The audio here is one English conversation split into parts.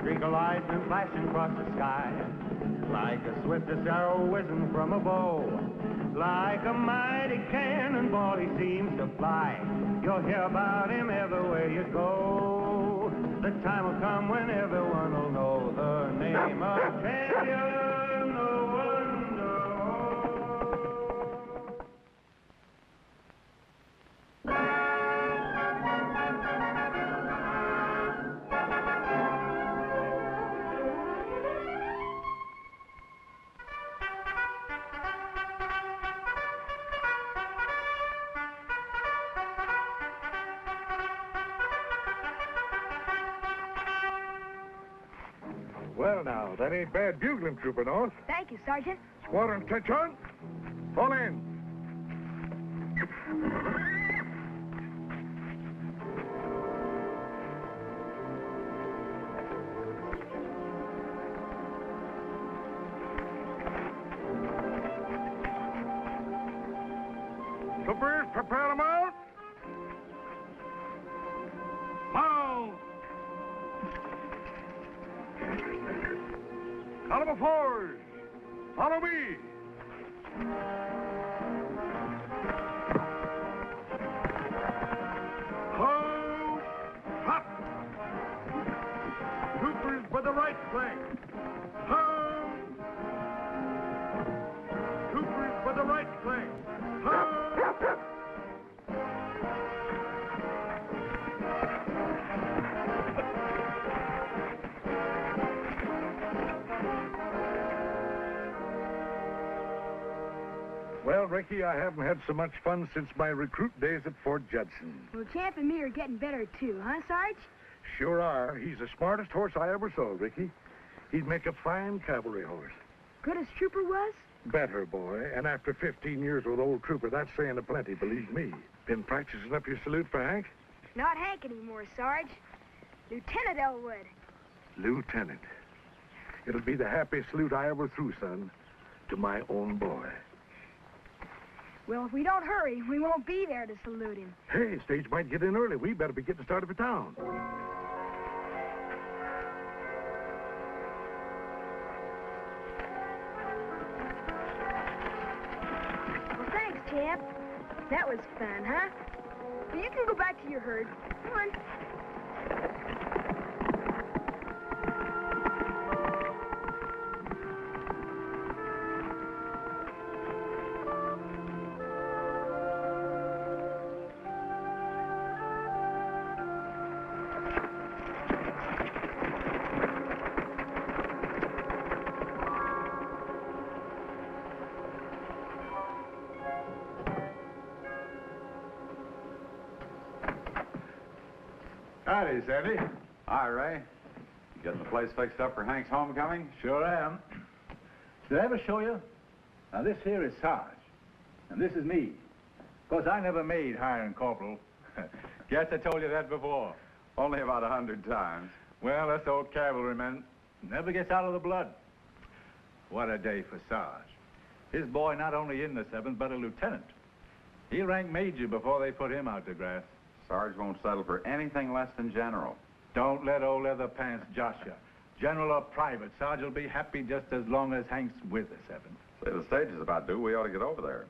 streak of lightning flashing across the sky, like the swiftest arrow whizzing from a bow. Like a mighty cannonball he seems to fly. You'll hear about him everywhere you go. The time will come when everyone will know the name of champion no one knows. Well, now, that ain't bad bugling, Trooper North. Thank you, Sergeant. Squadron, attention. Fall in. Troopers, prepare them out. Mount. Column fours, follow me. Hold, hop. Troopers by the right flank. Hold. Troopers by the right flank. Hold. Well, Ricky, I haven't had so much fun since my recruit days at Fort Judson. Well, Champ and me are getting better, too, huh, Sarge? Sure are. He's the smartest horse I ever saw, Ricky. He'd make a fine cavalry horse. Good as Trooper was? Better, boy. And after 15 years with old Trooper, that's saying a plenty, believe me. Been practicing up your salute for Hank? Not Hank anymore, Sarge. Lieutenant Elwood. Lieutenant. It'll be the happiest salute I ever threw, son, to my own boy. Well, if we don't hurry, we won't be there to salute him. Hey, stage might get in early. We better be getting started for town. Well, thanks, Champ. That was fun, huh? Well, you can go back to your herd. Come on. Howdy, Sandy. Hi, Ray. You getting the place fixed up for Hank's homecoming? Sure am. Did I ever show you? Now, this here is Sarge, and this is me. Of course, I never made hiring corporal. Guess I told you that before. Only about 100 times. Well, us old cavalrymen never gets out of the blood. What a day for Sarge. His boy not only in the 7th, but a lieutenant. He ranked major before they put him out to grass. Sarge won't settle for anything less than general. Don't let old leather pants josh you. General or private, Sarge will be happy just as long as Hank's with the 7th. Say, the stage is about due. We ought to get over there.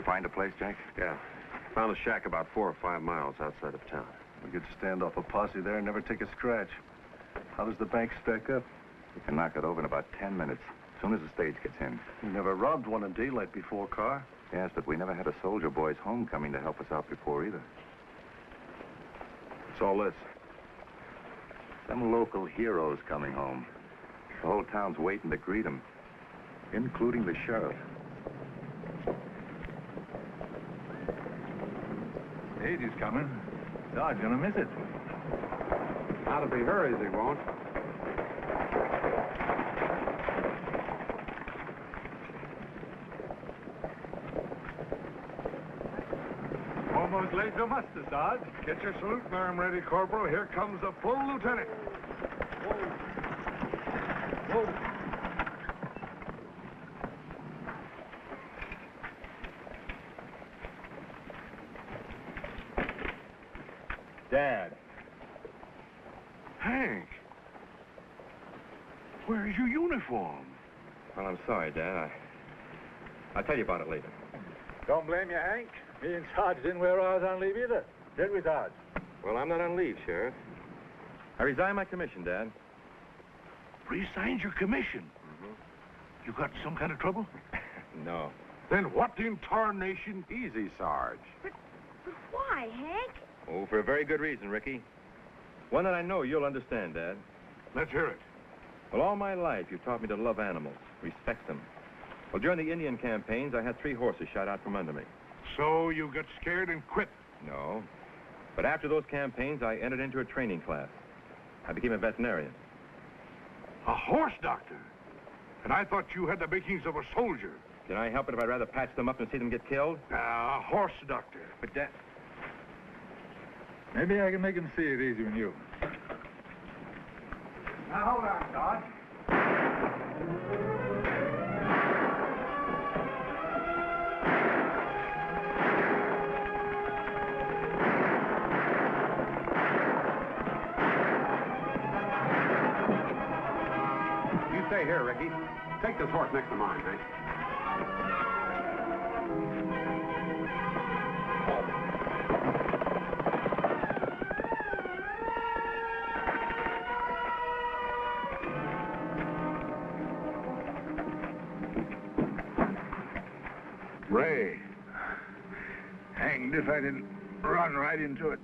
Find a place, Jake? Yeah. Found a shack about 4 or 5 miles outside of town. We could stand off a posse there and never take a scratch. How does the bank stack up? We can knock it over in about 10 minutes, as soon as the stage gets in. We never robbed one in daylight before, Carr. Yes, but we never had a soldier boy's homecoming to help us out before either. What's all this? Some local heroes coming home. The whole town's waiting to greet them, including the sheriff. Stage is coming. Sarge's gonna miss it. Not if he hurries, he won't. Ready for muster, Sarge? Get your salute arm ready, Corporal. Here comes the full lieutenant. Whoa. Dad. Hank. Where's your uniform? Well, I'm sorry, Dad. I'll tell you about it later. Don't blame you, Hank. Me and Sarge didn't wear ours on leave either. Did we, Sarge? Well, I'm not on leave, Sheriff. I resigned my commission, Dad. Resigned your commission? You got some kind of trouble? No. Then what in tarnation? Easy, Sarge. But why, Hank? Oh, for a very good reason, Ricky. One that I know you'll understand, Dad. Let's hear it. Well, all my life, you've taught me to love animals, respect them. Well, during the Indian campaigns, I had 3 horses shot out from under me. So you got scared and quit? No. But after those campaigns, I entered into a training class. I became a veterinarian. A horse doctor? And I thought you had the makings of a soldier. Can I help it if I'd rather patch them up than see them get killed? A horse doctor. But, Dad... Maybe I can make him see it easier than you. Now, hold on, Sarge. You stay here, Ricky. Take this horse next to mine, Hank. Ray. Hanged if I didn't run right into it.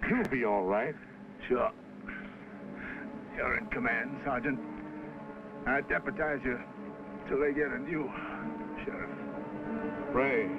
You'll be all right. Sure. You're in command, Sergeant. I deputize you till they get a new sheriff. Ray.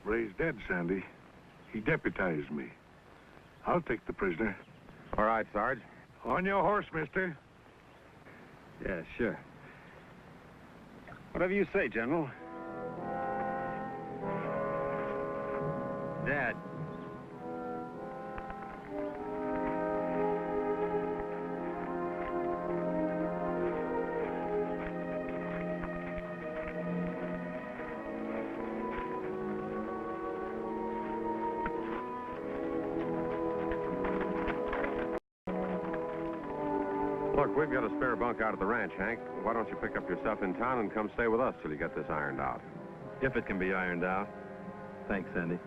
Ray's dead, Sandy. He deputized me. I'll take the prisoner. All right, Sarge. On your horse, mister. Yeah, sure. Whatever you say, General. Dad. Look, we've got a spare bunk out at the ranch, Hank. Why don't you pick up your stuff in town and come stay with us till you get this ironed out? If it can be ironed out. Thanks, Sandy.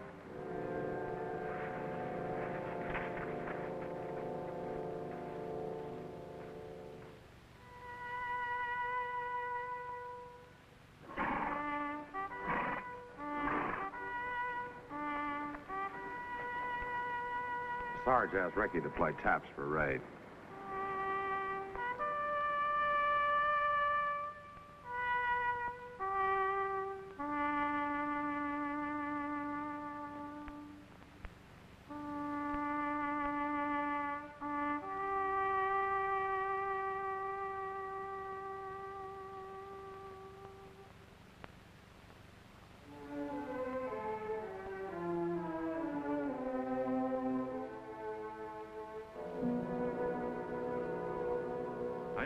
Sarge asked Ricky to play taps for Ray.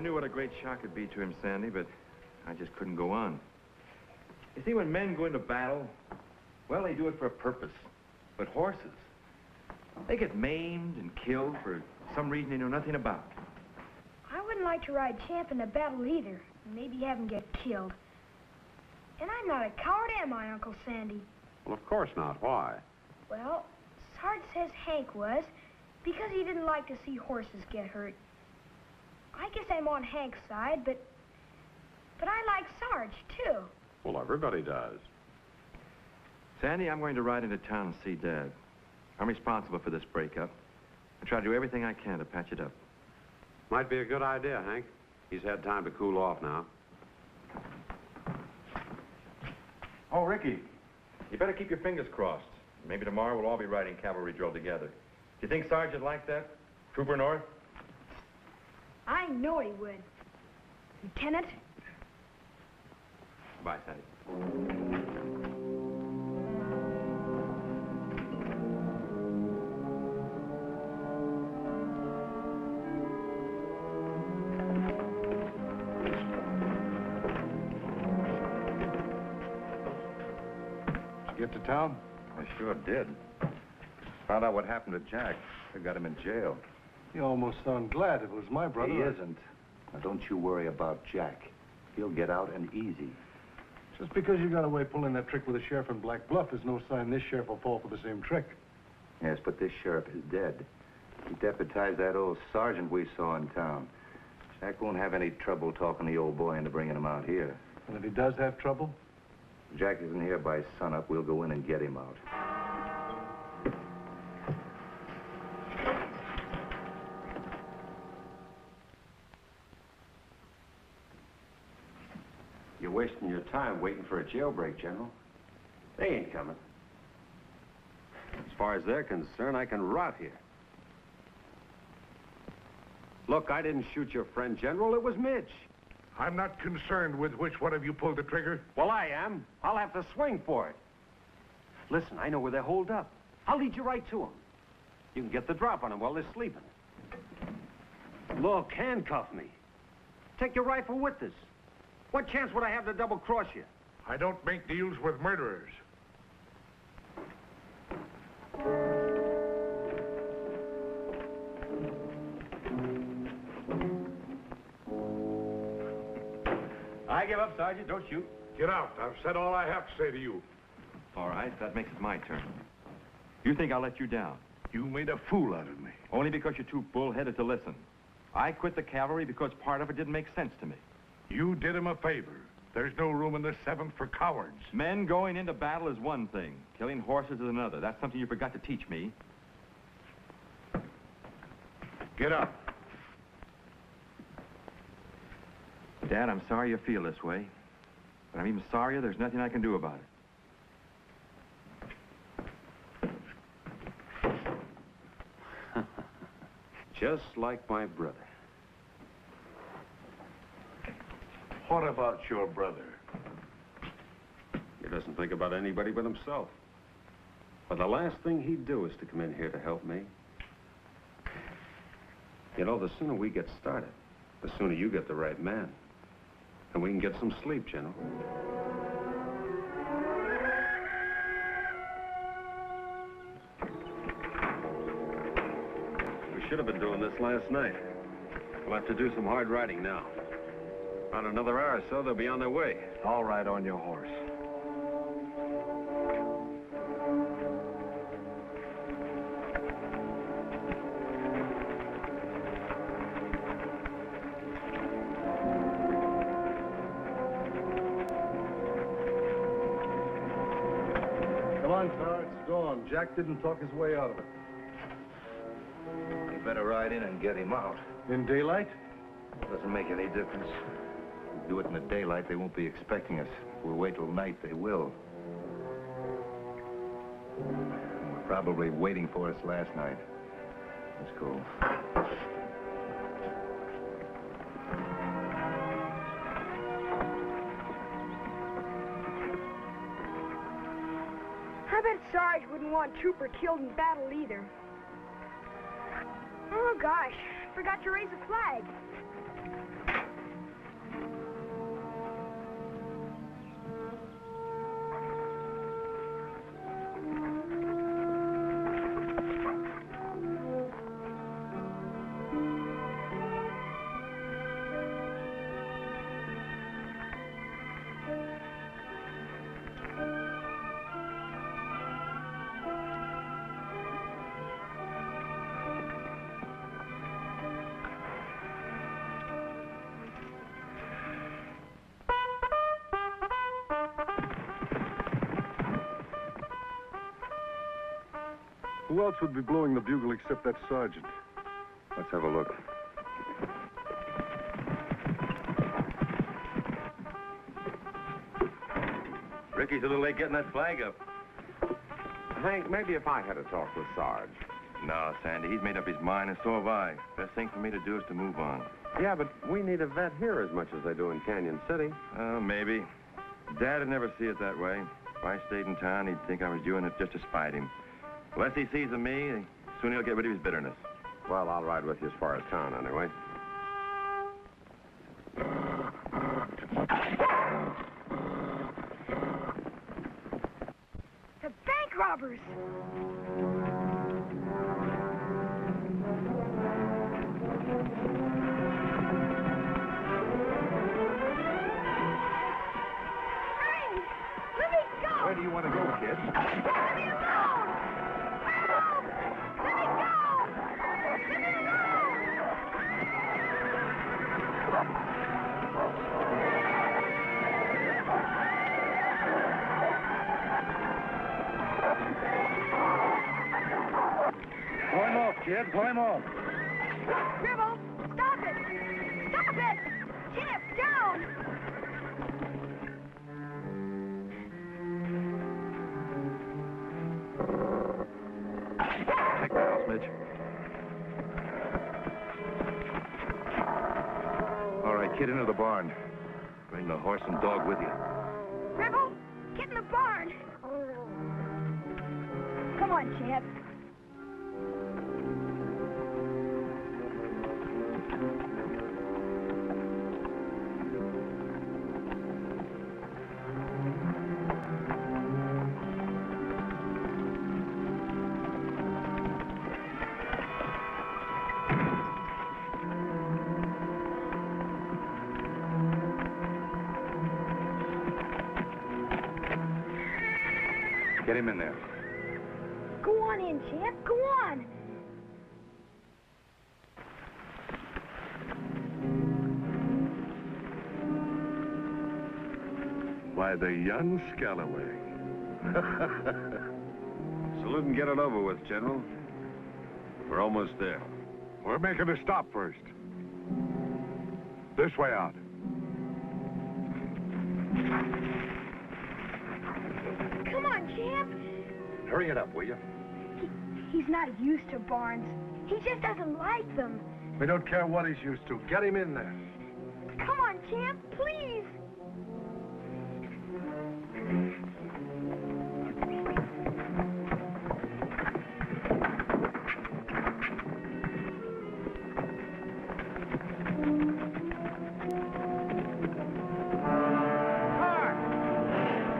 knew what a great shock it'd be to him, Sandy, but I just couldn't go on. You see, when men go into battle, well, they do it for a purpose. But horses, they get maimed and killed for some reason they know nothing about. I wouldn't like to ride Champ in a battle either. Maybe have him get killed. And I'm not a coward, am I, Uncle Sandy? Well, of course not. Why? Well, Sarge says Hank was, because he didn't like to see horses get hurt. I guess I'm on Hank's side, but I like Sarge, too. Well, everybody does. Sandy, I'm going to ride into town and see Dad. I'm responsible for this breakup. I try to do everything I can to patch it up. Might be a good idea, Hank. He's had time to cool off now. Oh, Ricky, you better keep your fingers crossed. Maybe tomorrow we'll all be riding cavalry drill together. Do you think Sarge would like that? Trooper North? I know he would. Lieutenant? Bye, Sandy. Get to town? I sure did. Found out what happened to Jack. They got him in jail. You almost sound glad it was my brother. He isn't. Now, don't you worry about Jack. He'll get out and easy. Just because you got away pulling that trick with the sheriff in Black Bluff is no sign this sheriff will fall for the same trick. Yes, but this sheriff is dead. He deputized that old sergeant we saw in town. Jack won't have any trouble talking the old boy into bringing him out here. And if he does have trouble? If Jack isn't here by sunup, we'll go in and get him out. You're wasting your time waiting for a jailbreak, General. They ain't coming. As far as they're concerned, I can rot here. Look, I didn't shoot your friend, General. It was Mitch. I'm not concerned with which one of you pulled the trigger. Well, I am. I'll have to swing for it. Listen, I know where they're holed up. I'll lead you right to them. You can get the drop on them while they're sleeping. Look, handcuff me. Take your rifle with us. What chance would I have to double-cross you? I don't make deals with murderers. I give up, Sergeant. Don't shoot. Get out. I've said all I have to say to you. All right, that makes it my turn. You think I'll let you down? You made a fool out of me. Only because you're too bull-headed to listen. I quit the cavalry because part of it didn't make sense to me. You did him a favor. There's no room in the 7th for cowards. Men going into battle is one thing. Killing horses is another. That's something you forgot to teach me. Get up. Dad, I'm sorry you feel this way. But I'm even sorrier there's nothing I can do about it. Just like my brother. What about your brother? He doesn't think about anybody but himself. But the last thing he'd do is to come in here to help me. You know, the sooner we get started, the sooner you get the right man. And we can get some sleep, General. We should have been doing this last night. We'll have to do some hard riding now. About another hour or so, they'll be on their way. All right, on your horse. Come on, Sarge. It's dawn. Jack didn't talk his way out of it. You better ride in and get him out. In daylight? Doesn't make any difference. If we do it in the daylight, they won't be expecting us. If we wait till night, they will. They were probably waiting for us last night. Let's go. I bet Sarge wouldn't want Trooper killed in battle either. Oh, gosh. Forgot to raise a flag. Who else would be blowing the bugle except that sergeant? Let's have a look. Ricky's a little late getting that flag up. Hank, maybe if I had a talk with Sarge. No, Sandy, he's made up his mind, and so have I. Best thing for me to do is to move on. Yeah, but we need a vet here as much as they do in Canyon City. Maybe. Dad'd never see it that way. If I stayed in town, he'd think I was doing it just to spite him. The less he sees of me, soon he'll get rid of his bitterness. Well, I'll ride with you as far as town, anyway. The bank robbers! Hey! Let me go! Where do you want to go, kid? Let me alone! Help! Let me go! Let me alone! Pull him off, kid. Pull him off. Gribble, stop it! Stop it! Chip, down! Take the house, Mitch. All right, kid, into the barn. Bring the horse and dog with you. Gribble, get in the barn! Come on, Chip. Get him in there. Go on in, Chip. Go on. Why, the young scallawag. Salute and get it over with, General. We're almost there. We're making a stop first. This way out. Come on, Chip. Hurry it up, will you? He's not used to barns. He just doesn't like them. We don't care what he's used to. Get him in there. Come on, Champ, please.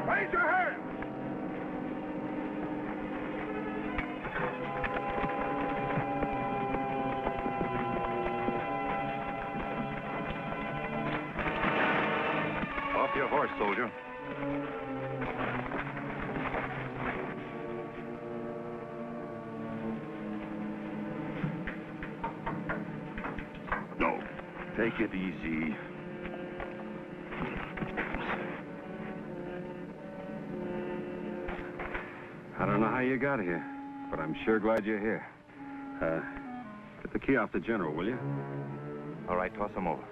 Raise your hands! Off your horse, soldier. No. Take it easy. I don't know how you got here, but I'm sure glad you're here. Get the key off the General, will you? All right, toss him over.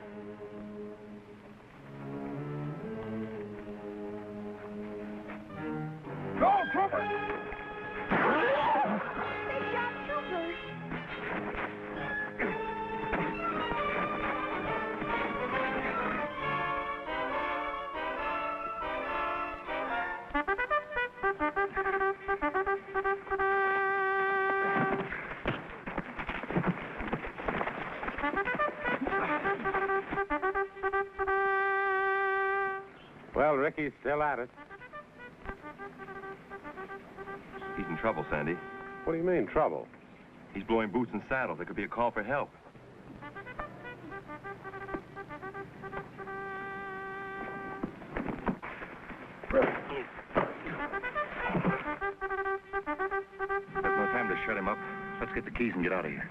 Go, trooper! They shot Trooper. Well, Ricky's still at it. He's in trouble, Sandy. What do you mean, trouble? He's blowing boots and saddles. There could be a call for help. There's no time to shut him up. Let's get the keys and get out of here.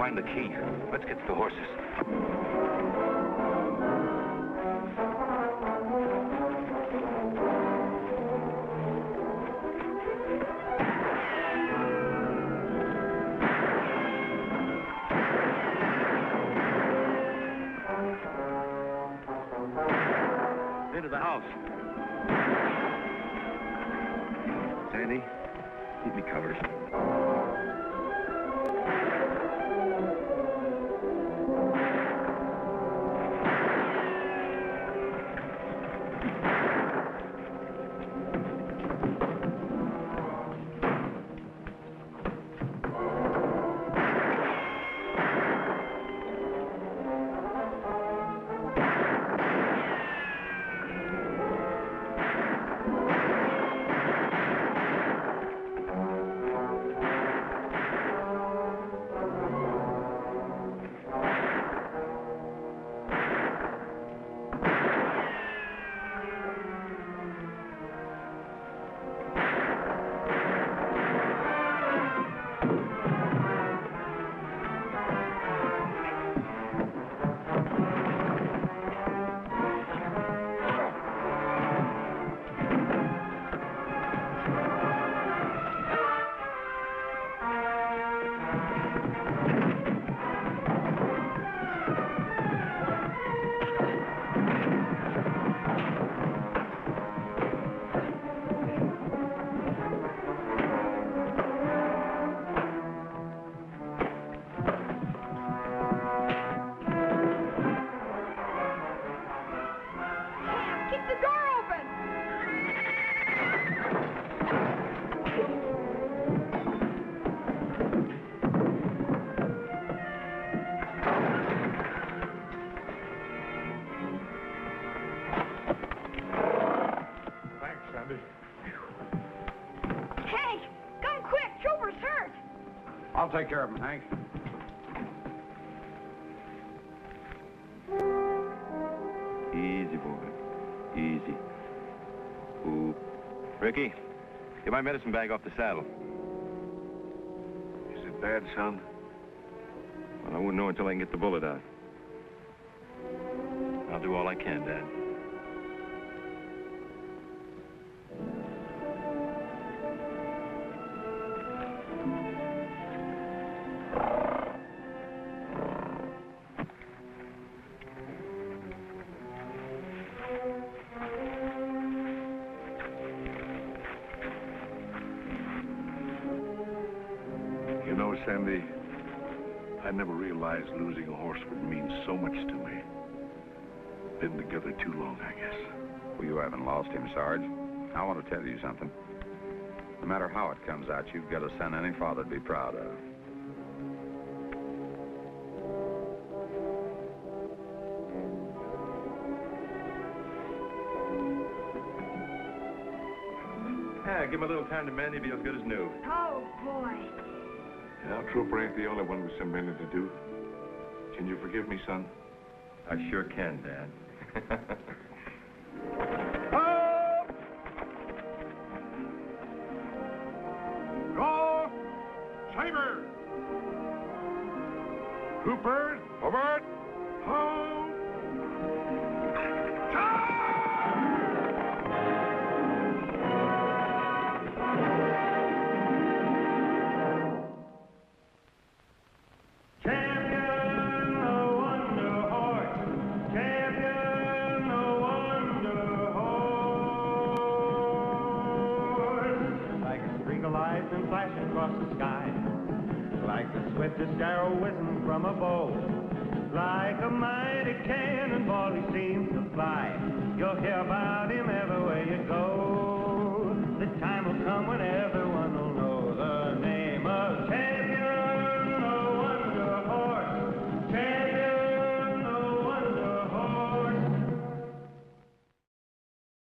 find the key. Let's get to the horses. Into the house. Sandy, keep me covered. Hank, come quick. Chover's hurt. I'll take care of him, Hank. Easy, boy. Easy. Ooh. Ricky, get my medicine bag off the saddle. Is it bad, son? Well, I wouldn't know until I can get the bullet out. I'll do all I can, Dad. You know, Sandy, I never realized losing a horse would mean so much to me. Been together too long, I guess. Well, you haven't lost him, Sarge. I want to tell you something. No matter how it comes out, you've got a son any father'd be proud of. Yeah, give him a little time to mend, he'll be as good as new. Oh, boy. Now, Trooper ain't the only one with some mending to do. Can you forgive me, son? I sure can, Dad. Go! Saber! Troopers, forward! Ho! Flashing across the sky, like the swiftest arrow whizzing from a bow, like a mighty cannonball he seems to fly. You'll hear about him everywhere you go. The time will come whenever